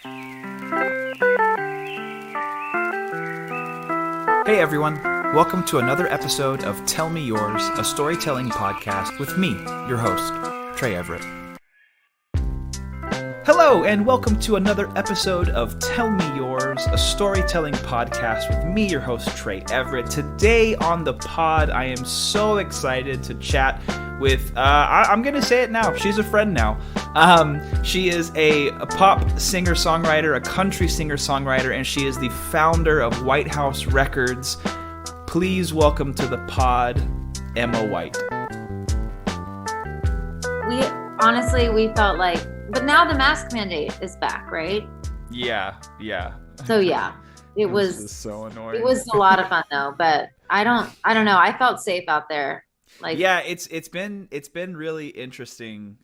Hey everyone, welcome to another episode of Tell Me Yours, a storytelling podcast with me, your host, Trey Everett. Hello, and welcome to another episode of Tell Me Yours, a storytelling podcast with me, your host, Trey Everett. Today on the pod, I am so excited to chat with, I'm going to say it now, she's a friend now. She is a pop singer-songwriter, a country singer-songwriter, and she is the founder of White House Records. Please welcome to the pod, Emma White. We felt like, but now the mask mandate is back, right? Yeah. So yeah, it was so annoying. It was a lot of fun though, but I don't know. I felt safe out there. It's been really interesting.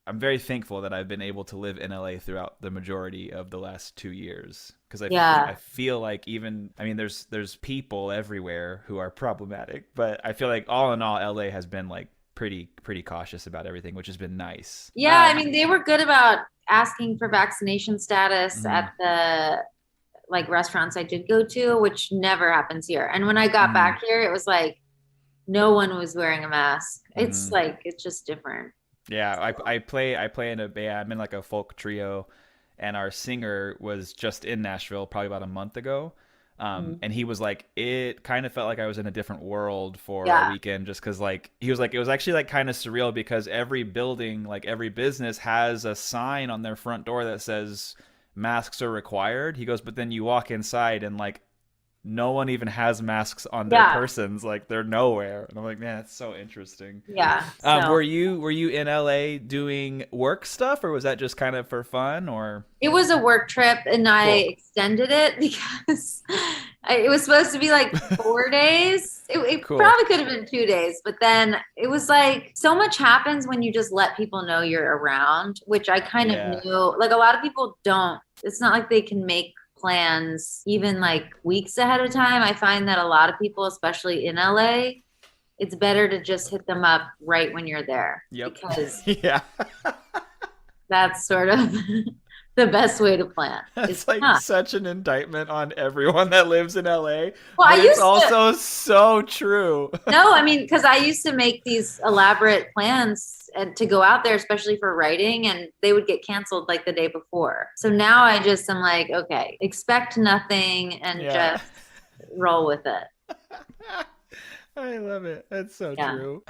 I'm very thankful that I've been able to live in LA throughout the majority of the last 2 years, because I feel like there's people everywhere who are problematic, but I feel like all in all LA has been like pretty cautious about everything, which has been nice. Yeah, they were good about asking for vaccination status at the restaurants I did go to, which never happens here. And when I got back here, it was like no one was wearing a mask. It's it's just different. Yeah, I play in a band. I'm in like a folk trio, and our singer was just in Nashville probably about a month ago. And he was like, it kind of felt like I was in a different world for a weekend, just because he was like, it was actually kind of surreal, because every building, every business has a sign on their front door that says masks are required. He goes, but then you walk inside and no one even has masks on their persons. They're nowhere. And I'm like, man, that's so interesting. Yeah. Were you in LA doing work stuff, or was that just kind of for fun? Or it was a work trip, and I extended it because it was supposed to be 4 daיש. It probably could have been 2 days, but then it was so much happens when you just let people know you're around, which I kind of knew. A lot of people don't. It's not like they can make plans even weeks ahead of time. I find that a lot of people, especially in LA, it's better to just hit them up right when you're there. Yep. Because that's sort of the best way to plan. It's such an indictment on everyone that lives in LA. Well, it's also so true. No, because I used to make these elaborate plans and to go out there, especially for writing, and they would get canceled the day before. So now I just am okay, expect nothing and just roll with it. I love it. That's so true.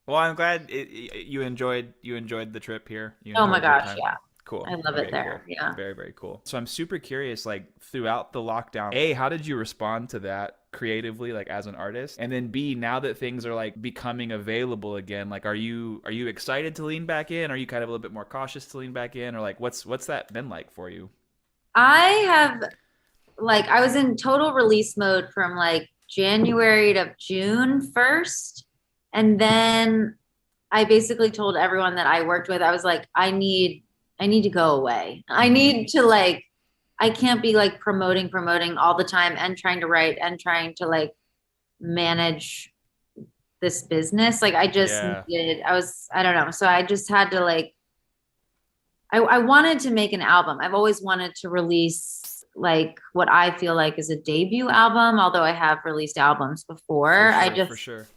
Well, I'm glad you enjoyed the trip here. Oh my gosh, yeah. Cool. I love it there. Cool. Yeah. Very, very cool. So I'm super curious, throughout the lockdown, how did you respond to that creatively, as an artist? And then B, now that things are becoming available again, are you excited to lean back in? Are you kind of a little bit more cautious to lean back in? Or what's that been like for you? I have I was in total release mode from January to June 1st. And then I basically told everyone that I worked with, I was I need to go away. I need to I can't be promoting all the time and trying to write and trying to manage this business. I just needed, I don't know. So I just had to I wanted to make an album. I've always wanted to release what I feel is a debut album, although I have released albums before. For sure.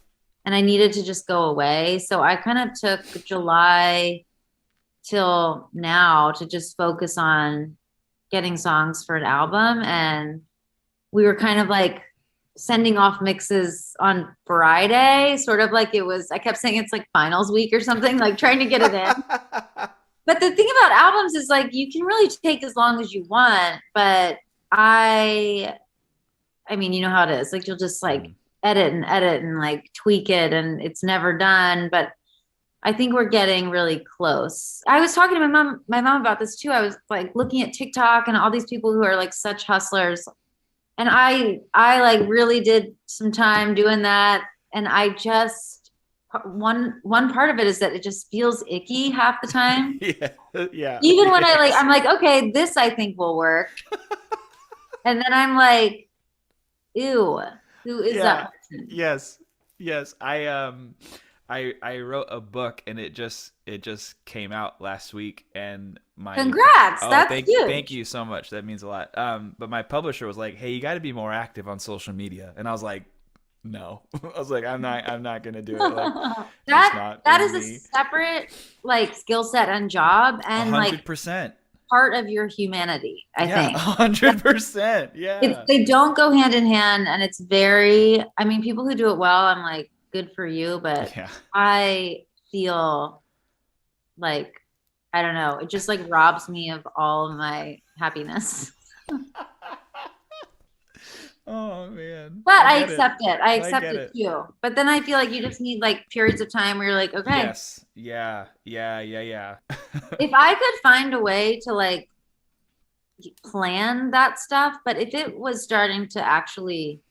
And I needed to just go away. So I kind of took July till now to just focus on getting songs for an album. And we were kind of sending off mixes on Friday, sort of it was, I kept saying it's finals week or something, trying to get it in. But the thing about albums is you can really take as long as you want, but you know how it is. You'll just edit and tweak it, and it's never done. But I think we're getting really close. I was talking to my mom about this too. I was looking at TikTok and all these people who are such hustlers. And I really did some time doing that. And I just, one part of it is that it just feels icky half the time. Yeah. Even when I'm okay, this I think will work. And then I'm ew, who is that person? Yes. I wrote a book and it just came out last week, and Congrats. oh, That's thank huge. you so much. That means a lot. But my publisher was like, "Hey, you got to be more active on social media." And I was like, "No." I was like, I'm not going to do it. Like it's just that not that in is a me. separate like skill set and job A and like 100%. part of your humanity, I Yeah, think. 100%. It's Yeah. they don't go hand in hand, and it's very, I mean, people who do it well, I'm like, good for you, but Yeah. I feel like I don't know, it just like robs me of all of my happiness. Oh man. But I I get it. accept it. I I accept get it it. too. But then I feel like you just need like periods of time where you're like, okay, Yes. Yeah. Yeah. Yeah. Yeah. if I could find a way to like plan that stuff, but if it was starting to actually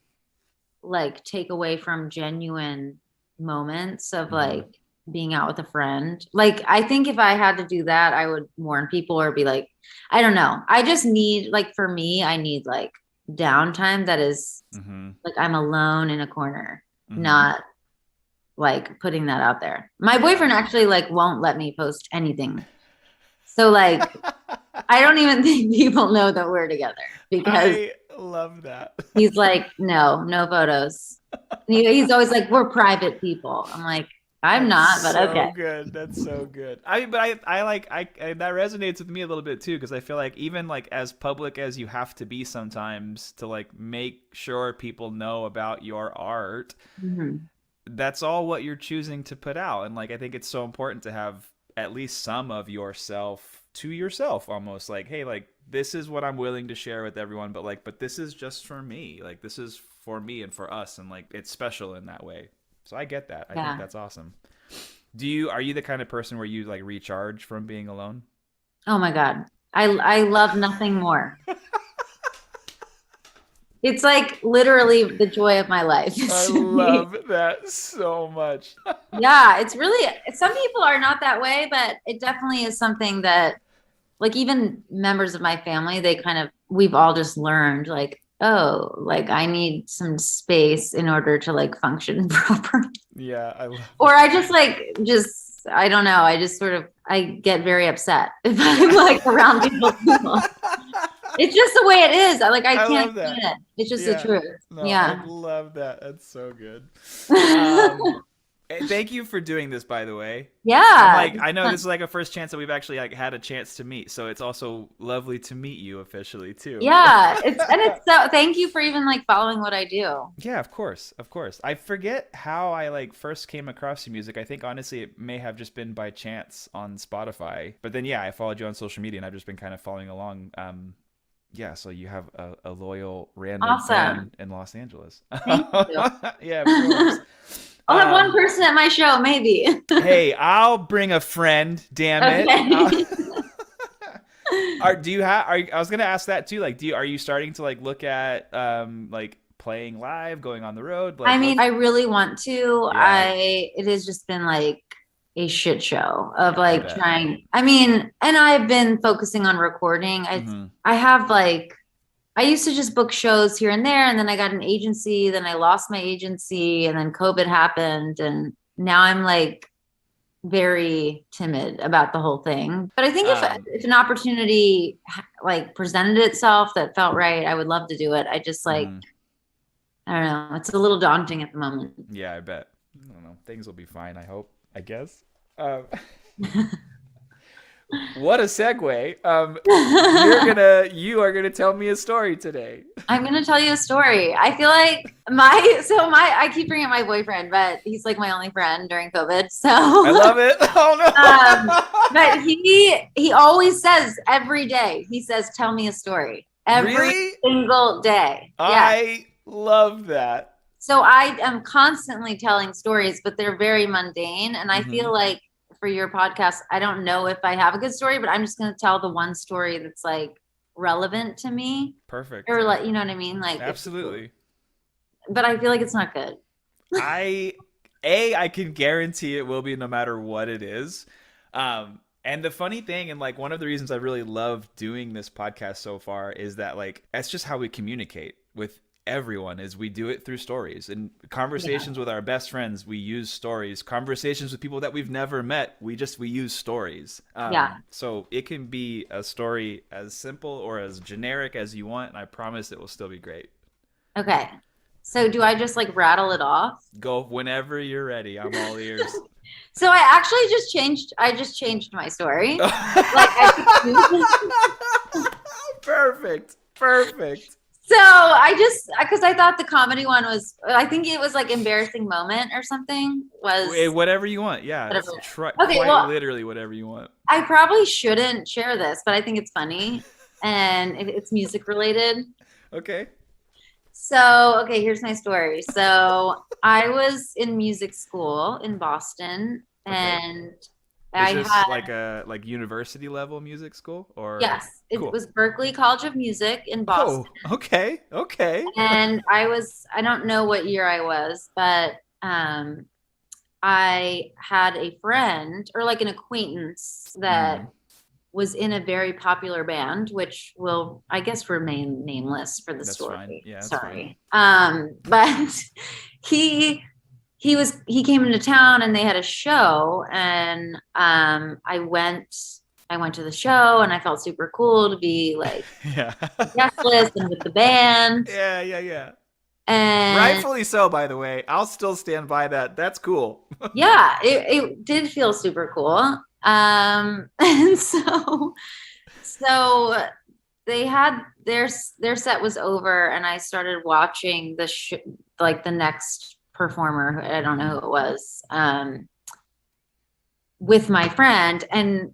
like take away from genuine moments of Hmm. like being out with a friend, like I think if I had to do that, I would warn people or be like, I don't know. I just need like for me, I need like downtime that is Hmm. like I'm alone in a corner, Hmm. not like putting that out there. My Yeah. boyfriend actually like won't let me post anything. So like I don't even think people know that we're together because I love that. he's like, no, no photos. He's always like, we're private people. I'm like, I'm That's not, but so okay. good. That's so good. I mean, but I like I that resonates with me a little bit too, because I feel like even like as public as you have to be sometimes to like make sure people know about your art, Mhm. that's all what you're choosing to put out. And like I think it's so important to have at least some of yourself to yourself, almost like, hey, like this is what I'm willing to share with everyone, but like but this is just for me. Like this is for me and for us, and like it's special in that way. So I get that. I think Yeah. that's awesome. Do you are you the kind of person where you like recharge from being alone? Oh my God. I love nothing more. It's like literally the joy of my life I is to be. love that so much. Yeah, it's really, some people are not that way, but it definitely is something that like even members of my family, they kind of, we've all just learned like, oh, like I need some space in order to like function properly. Yeah, I love Or I that. just like, just, I don't know. I just sort of, I get very upset if Yeah. I'm like around people. It's just the way it is. I I can't love explain that. it. It's just the Yeah. truth. No, I Yeah. love that. That's so good. Um, Thank you for doing this, by the way. I'm Yeah. like, I know this is like a first chance that we've actually like had a chance to meet, so it's also lovely to meet you officially too. Yeah. It's so, thank you for even like following what I do. Yeah, of course, of course. I forget how I like first came across your music. I think honestly it may have just been by chance on Spotify. But then yeah, I followed you on social media and I've just been kind of following along. Yeah, so you have a loyal random Awesome. fan in Los Angeles. Thank you. Yeah, of course. I'll have one Um, person at my show, maybe. hey, I'll bring a friend. Damn it. Okay. Do you have? I was gonna ask that too. Like, are you starting to like look at like playing live, going on the road? I Like, mean, what's? I really want to. Yeah, It has just been like a shit show of I like bet. trying. I mean, and I've been focusing on recording. Hmm. I have like I used to just book shows here and there, and then I got an agency, then I lost my agency, and then COVID happened, and now I'm like very timid about the whole thing. But I think Um, if an opportunity like presented itself that felt right, I would love to do it. I just like mhm. I don't know, it's a little daunting at the moment. Yeah, I bet. I don't know. Things will be fine. I hope. I guess. Um, what a segue. You are gonna tell me a story today. I'm gonna tell you a story. I feel like I keep bringing up my boyfriend, but he's like my only friend during COVID. I So love it. Um, Oh but he always says every day, he says, tell me a story. no! Every Really? single day. Yeah. I love that. So I am constantly telling stories, but they're very mundane. And I Hmm. feel like for your podcast, I don't know if I have a good story, but I'm just gonna tell the one story that's like relevant to me. Perfect. Or like, you know what I mean? Like if Absolutely. but I feel like it's not good. I I can guarantee it will be no matter what it is. And the funny thing, and like one of the reasons I really love doing this podcast so far is that like that's just how we communicate with everyone is we do it through stories and Yeah. conversations with our best friends. We use stories. Conversations with people that we've never met. We use stories. Yeah. So it can be a story as simple or as generic as you want, and I promise it will still be great. Okay. So do I just like rattle it off? Go whenever you're ready. I'm all ears. So I just changed my story. Like I Perfect. Perfect. so I just because I thought the comedy one was I think it was like embarrassing moment or something was Whatever you want. Yeah, whatever. it's Okay, quite well, literally whatever you want. I probably shouldn't share this, but I think it's funny and it's music related. Okay. So, okay, here's my story. So, I was in music school in Boston Okay. and Is I this had, like a university level music school or yes, it cool? was Berklee College of Music in Boston. Oh, okay. Okay. And I don't know what year I was, but I had a friend or like an acquaintance Hmm. that was in a very popular band, which will, I guess, remain nameless for the That's fine. story. Yeah, that's fine. Sorry. But he he came into town and they had a show and I went to the show and I felt super cool to be like Yeah. guest list and with the band. Yeah, yeah, yeah. And Rightfully so, by the way. I'll still stand by that. That's cool. yeah, it did feel super cool. And so they had their set was over and I started watching like the next performer, I don't know who it was, with my friend and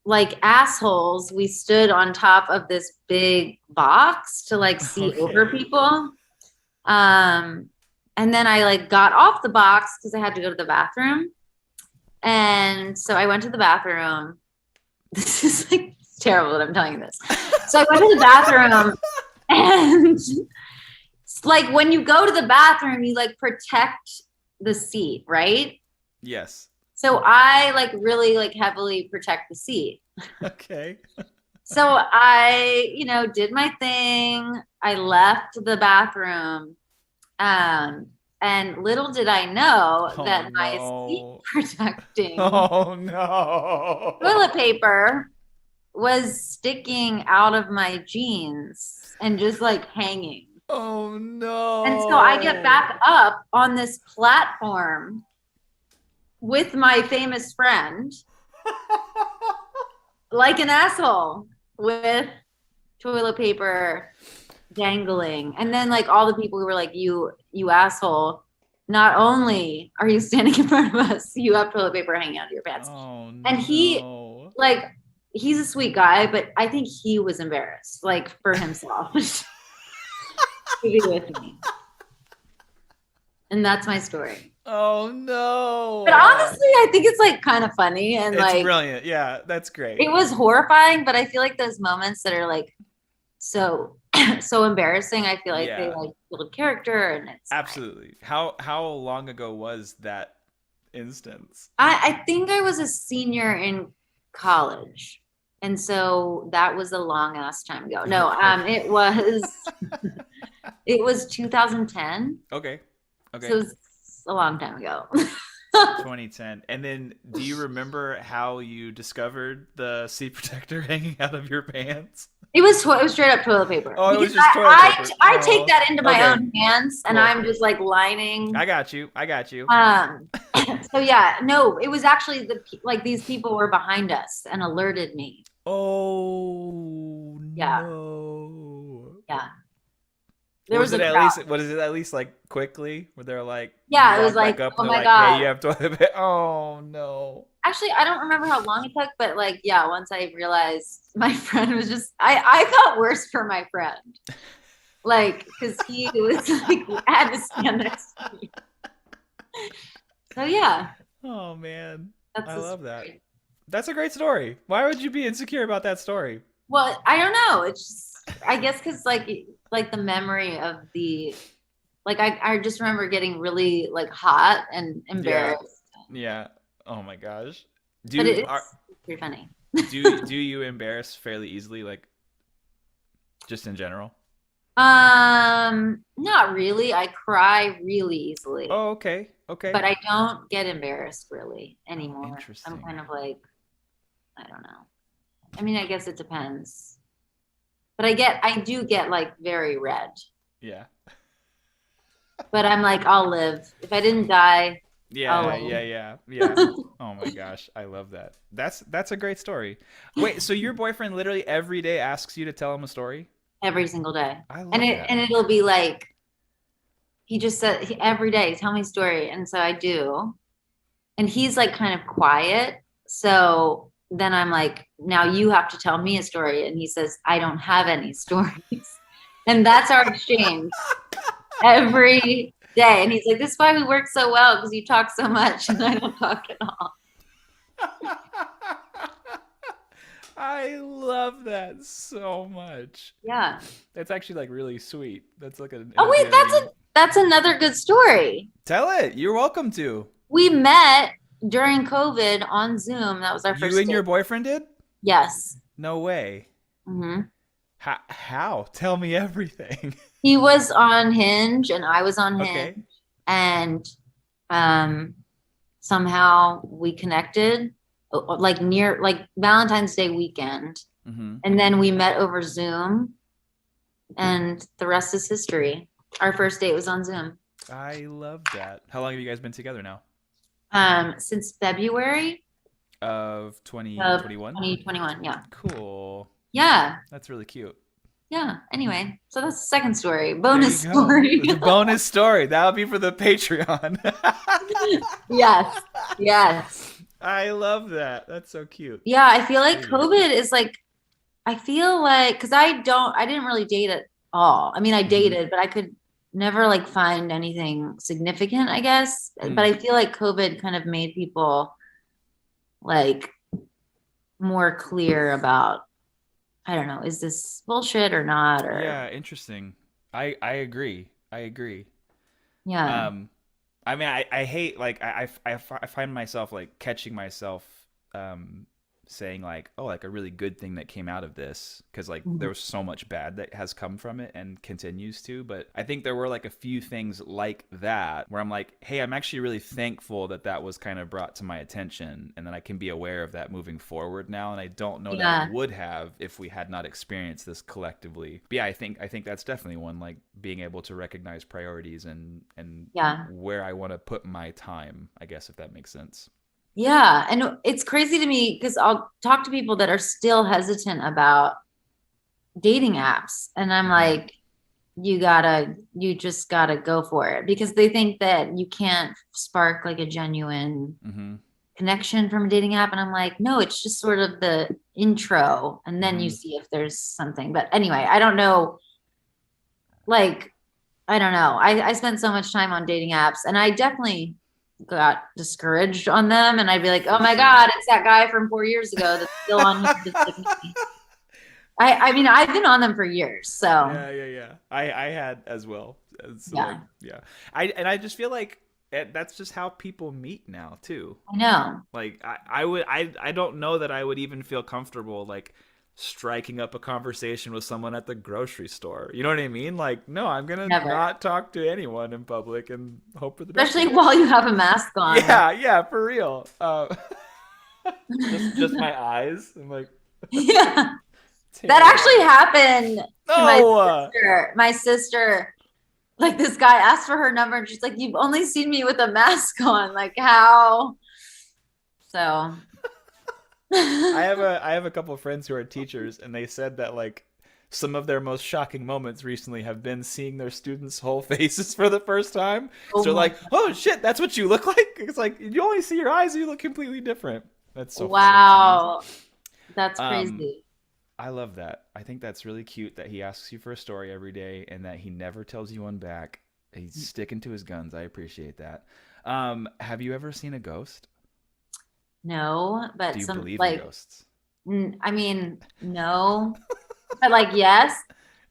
like assholes, we stood on top of this big box to like see over Okay. people. Um, and then I like got off the box because I had to go to the bathroom. And so I went to the bathroom. This is like terrible that I'm telling you this. So I went to the bathroom and it's like when you go to the bathroom, you like protect the seat, right? Yes. So I like really like heavily protect the seat. Okay. So I, did my thing. I left the bathroom. Um, and little did I know Oh that my seat no. protecting Oh no. toilet paper was sticking out of my jeans and just like hanging. Oh And so I get no. back up on this platform with my famous friend, like an asshole, with toilet paper dangling. And then like all the people who were like, you asshole. Not only are you standing in front of us, you have toilet paper hanging out of your pants. Oh And he no. like he's a sweet guy, but I think he was embarrassed, like for himself to be with me. And that's my story. Oh But no. honestly, I think it's like kind of funny and It's like brilliant. Yeah, that's great. it was horrifying, but I feel like those moments that are like so so embarrassing, I feel like they Yeah, like build character and it's fine. absolutely. How long ago was that instance? I think I was a senior in college. And so that was a long ass time ago. No, Okay. it was 2010. Okay. So it Okay. was a long time ago. 2010. And then do you remember how you discovered the seat protector hanging out of your pants? It was straight up toilet paper Oh, it because was just toilet paper. I take Oh. that into my Okay. own hands and Cool. I'm just like lining. I got you. I got you. Um, so yeah, no, it was actually like these people were behind us and alerted me. Oh Yeah, no. yeah. There was Was a it at crowd. least at least like quickly where they're like you Yeah, it was walk back like, up and oh they're my like, "Hey, God. you have toilet paper." Oh no. Actually, I don't remember how long it took, but like, yeah, once I realized my friend was just, I felt worse for my friend. Like, because he was like, had to stand next to me. So yeah, Oh man. that's I the love that. story. That's a great story. Why would you be insecure about that story? Well, I don't know. It's just, I guess because like the memory of like I just remember getting really like hot and Yeah. embarrassed, Yeah. Oh my gosh. but Do are it's pretty funny. do you embarrass fairly easily, like just in general? Not really. I cry really easily, Oh, okay. Okay. but I don't get embarrassed really Oh, anymore. I'm interesting. kind of like, I don't know. I mean, I guess it depends. But I do get like very red. Yeah. But I'm like, I'll live. If I didn't die, Yeah, I'll yeah, yeah, yeah. live. Oh my gosh, I love that. That's a great story. Wait, so your boyfriend literally every day asks you to tell him a story? Every single day. I And love it that. and it'll be like he just said every day, tell me a story. And so I do. And he's like kind of quiet. So then I'm like, now you have to tell me a story. And he says, I don't have any stories. And that's our exchange every day. And he's like, this is why we work so well because you talk so much and I don't talk at all. I love that so much. Yeah. That's actually like really sweet. That's like an Oh wait, very that's another good story. Tell it. You're welcome to. We met during COVID on Zoom. That was our You first and date. your boyfriend did? Yes. No way. Hmm. How? Tell me everything. He was on Hinge and I was on Hinge, Okay. and um, somehow we connected, like near like Valentine's Day weekend, Mm-hmm. and then we met over Zoom, and the rest is history. Our first date was on Zoom. I love that. How long have you guys been together now? Since February Of of 2021? 2021. Yeah. Cool. Yeah. That's really cute. Yeah. Anyway, so that's the second story. There you Bonus go. story. The bonus story. That'll be for the Patreon. Yes. Yes. I love that. That's so cute. Yeah, I feel like Sweet. COVID is like, I feel like, because I didn't really date at all. I mean, I Mm-hmm. dated, but I could never like find anything significant, I guess. But Mm. I feel like COVID kind of made people like more clear about, I don't know, is this bullshit or not? Or, Yeah, interesting. I agree. I agree. yeah, Um, I mean, I hate like I find myself like catching myself um saying like, oh, like a really good thing that came out of this because like there Mhm. was so much bad that has come from it and continues to. But I think there were like a few things like that where I'm like, hey, I'm actually really thankful that that was kind of brought to my attention and that I can be aware of that moving forward now. And I don't know that I Yeah, would have if we had not experienced this collectively. But yeah, I think that's definitely one, like being able to recognize priorities and yeah. where I want to put my time, I guess, if that makes sense. Yeah. And it's crazy to me because I'll talk to people that are still hesitant about dating apps. And I'm Mm-hmm. like, you just gotta go for it because they think that you can't spark like a genuine Mm-hmm. connection from a dating app. And I'm like, no, it's just sort of the intro. And then you Mm-hmm. see if there's something. But anyway, I don't know. Like, I don't know. I spent so much time on dating apps and I definitely got discouraged on them. And I'd be like, oh For my sure. God, it's that guy from 4 years ago that's still on here just like me. I mean, I've been on them for years. So Yeah, yeah, yeah. I had as well. So like, yeah, yeah. I just feel like that's just how people meet now too. I know. Like I don't know that I would even feel comfortable like striking up a conversation with someone at the grocery store. You know what I mean? Like, no, I'm gonna Never. not talk to anyone in public and hope for the best, I Especially guess. while you have a mask on. Like, Yeah, yeah, for real. Just my eyes. I'm like yeah. That terrible. actually happened to my No. sister. My sister, like this guy asked for her number and she's like, you've only seen me with a mask on. Like how? So I have a couple of friends who are teachers, and they said that like some of their most shocking moments recently have been seeing their students' whole faces for the first time. oh So they're my like, "Oh shit, that's what you look like." It's like you only see your eyes, and you look completely different. That's so funny to me. wow. That's Um, crazy. I love that. I think that's really cute that he asks you for a story every day, and that he never tells you one back. He's sticking to his guns. I appreciate that. Have you ever seen a ghost? No, Do but you some believe in like ghosts? I mean, no, but like yes.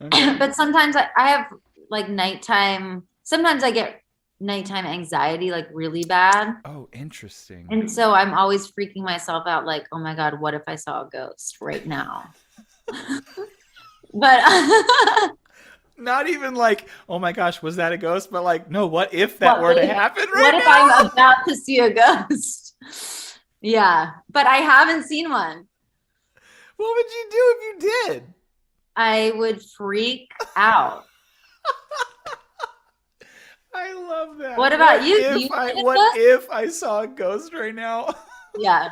Okay. But sometimes I have like nighttime, sometimes I get nighttime anxiety like really bad. Oh, interesting. And so I'm always freaking myself out, like, oh my God, what if I saw a ghost right now? But Not even like, oh my gosh, was that a ghost? But like, no, what if that What were to if- happen What right if now? I'm about to see a ghost? Yeah, but I haven't seen one. What would you do if you did? I would freak out. I love that. What about you? Do you What if I saw a ghost right now? Yeah.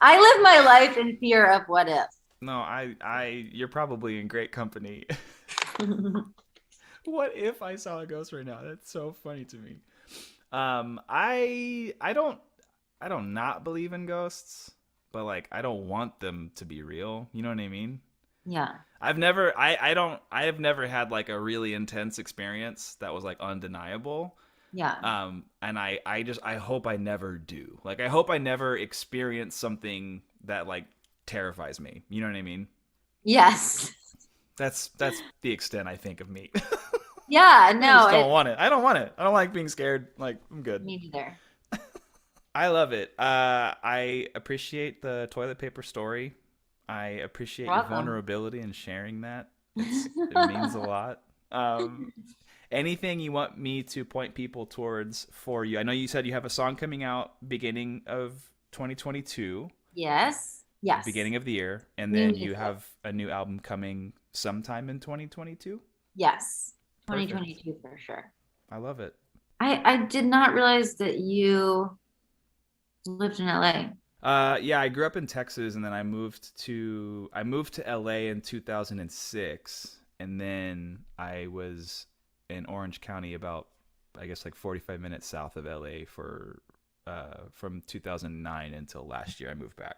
I live my life in fear of what if. No, you're probably in great company. What if I saw a ghost right now? That's so funny to me. I don't not believe in ghosts, but like I don't want them to be real. You know what I mean? Yeah. I have never had like a really intense experience that was like undeniable. Yeah. And I hope I never do. Like I hope I never experience something that like terrifies me. You know what I mean? Yes. That's the extent I think of me. Yeah, I no. just don't want it. I don't want it. I don't like being scared. Like I'm good. Me neither. I love it. I appreciate the toilet paper story. I appreciate your Welcome. vulnerability and sharing that. It means a lot. Anything you want me to point people towards for you? I know you said you have a song coming out beginning of 2022. Yes. Yes. Beginning of the year. And then you have a new album coming sometime in 2022? Yes. Perfect. 2022 for sure. I love it. I did not realize that you lived in LA. Yeah, I grew up in Texas, and then I moved to LA in 2006, and then I was in Orange County, about I guess like 45 minutes south of LA for from 2009 until last year I moved back.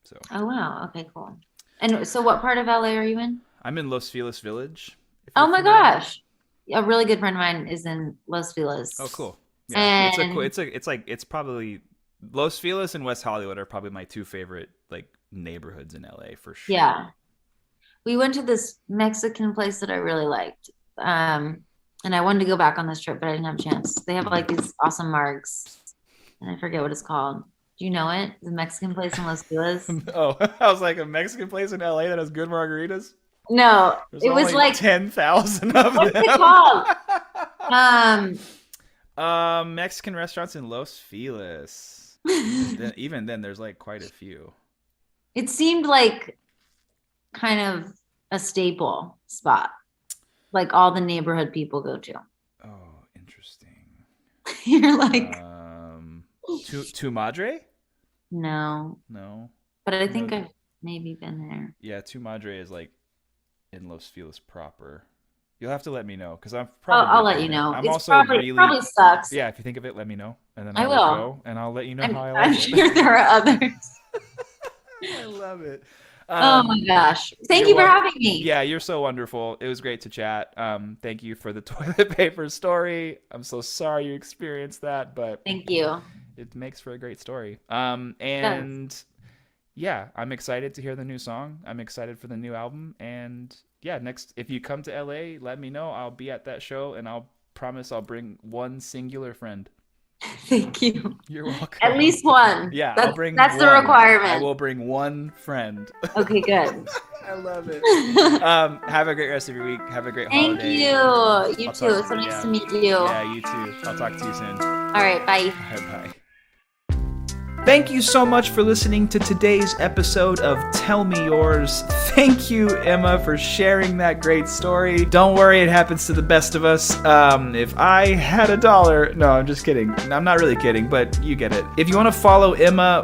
So. Oh wow. Okay, cool. And so, what part of LA are you in? I'm in Los Feliz Village. Oh my gosh, a really good friend of mine is in Los Feliz. Oh, cool. Yeah, And it's probably Los Feliz and West Hollywood are probably my two favorite like neighborhoods in LA for sure. yeah, we went to this Mexican place that I really liked. And I wanted to go back on this trip, but I didn't have a chance. They have like these awesome margs, and I forget what it's called. Do you know it? The Mexican place in Los Feliz? Oh, I was like, a Mexican place in LA that has good margaritas? No, There's it was only like 10,000 of what's them. it called? Mexican restaurants in Los Feliz. Even then, there's like quite a few. It seemed like kind of a staple spot, like all the neighborhood people go to. Oh, interesting. You're like, Tu Madre? no, No. but I think No. I've maybe been there. Yeah, Tu Madre is like in Los Feliz proper. You'll have to let me know because I'm probably. I'll let you know. I'm It's also probably sucks. Yeah, if you think of it, let me know, and then I I will will. go, and I'll let you know how I I'm like sure it. there are others. I love it. Oh my gosh. Thank you're you for wel- having me. Yeah, you're so wonderful. It was great to chat. Thank you for the toilet paper story. I'm so sorry you experienced that, but Thank you. it makes for a great story. And yeah, I'm excited to hear the new song. I'm excited for the new album. And yeah, if you come to LA, let me know. I'll be at that show, and I'll promise I'll bring one singular friend. Thank you. You're welcome. At least one. Yeah, that's, I'll bring that's the one. requirement. I will bring one friend. Okay, good. I love it. Have a great rest of your week. Have a great Thank holiday. you. You I'll too. talk- So nice yeah. to meet you. Yeah, you too. I'll talk to you soon. All right, bye. Bye. Thank you so much for listening to today's episode of Tell Me Yours. Thank you, Emma, for sharing that great story. Don't worry, it happens to the best of us. If I had $1... No, I'm just kidding. I'm not really kidding, but you get it. If you want to follow Emma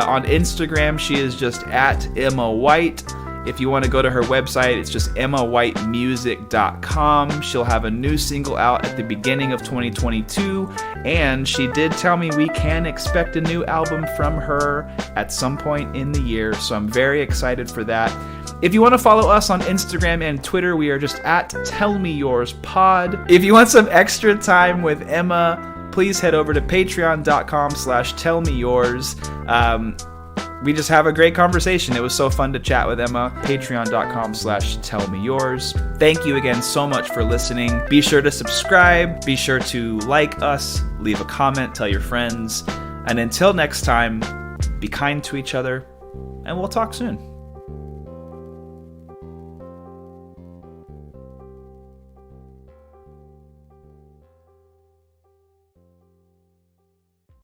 on Instagram, she is just at Emma White. If you want to go to her website, it's just emmawhitemusic.com. She'll have a new single out at the beginning of 2022, and she did tell me we can expect a new album from her at some point in the year, so I'm very excited for that. If you want to follow us on Instagram and Twitter, we are just at TellMeYoursPod. If you want some extra time with Emma, please head over to patreon.com/tellmeyours. We just have a great conversation. It was so fun to chat with Emma. Patreon.com/tellmeyours. Thank you again so much for listening. Be sure to subscribe. Be sure to like us, leave a comment, tell your friends. And until next time, be kind to each other, and we'll talk soon.